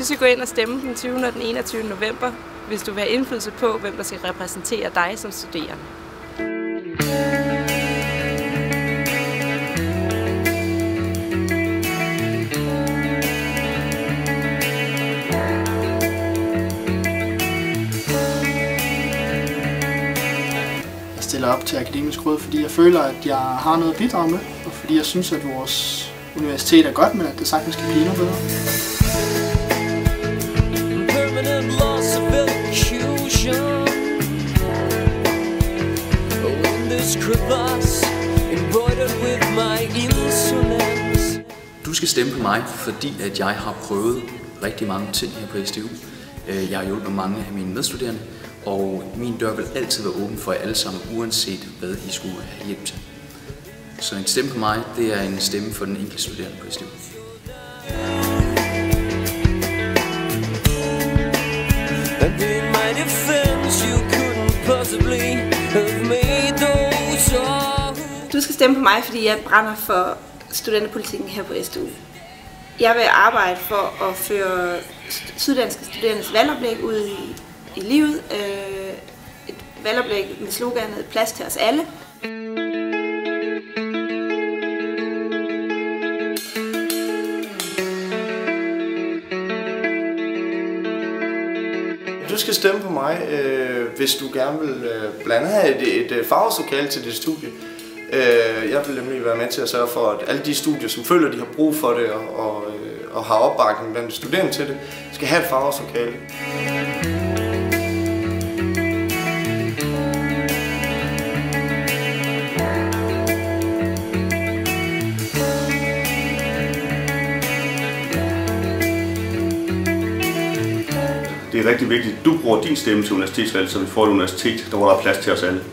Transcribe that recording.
Du skal gå ind og stemme den 20. og den 21. november, hvis du vil have indflydelse på, hvem der skal repræsentere dig som studerende. Jeg stiller op til Akademisk Råd, fordi jeg føler, at jeg har noget at bidrage med, og fordi jeg synes, at vores universitet er godt, men at det sagtens kan blive endnu bedre. Du skal stemme på mig, fordi at jeg har prøvet rigtig mange ting her på SDU. Jeg har hjulpet mange af mine medstuderende, og min dør vil altid være åben for jer alle sammen, uanset hvad I skulle have hjælp til. Så en stemme på mig, det er en stemme for den enkelte studerende på SDU. Du skal stemme på mig, fordi jeg brænder for studenterpolitikken her på SDU. Jeg vil arbejde for at føre syddanske studerendes valgoplæg ud i livet. Et valgoplæg med sloganet "Plads til os alle". Du skal stemme på mig, hvis du gerne vil blandt andet have et farvelokale til dit studie. Jeg vil nemlig være med til at sørge for, at alle de studier, som føler, de har brug for det og har opbakning blandt studerende til det, skal have et farvelokale. Det er rigtig vigtigt, at du bruger din stemme til universitetsvalget, så vi får et universitet, hvor der er plads til os alle.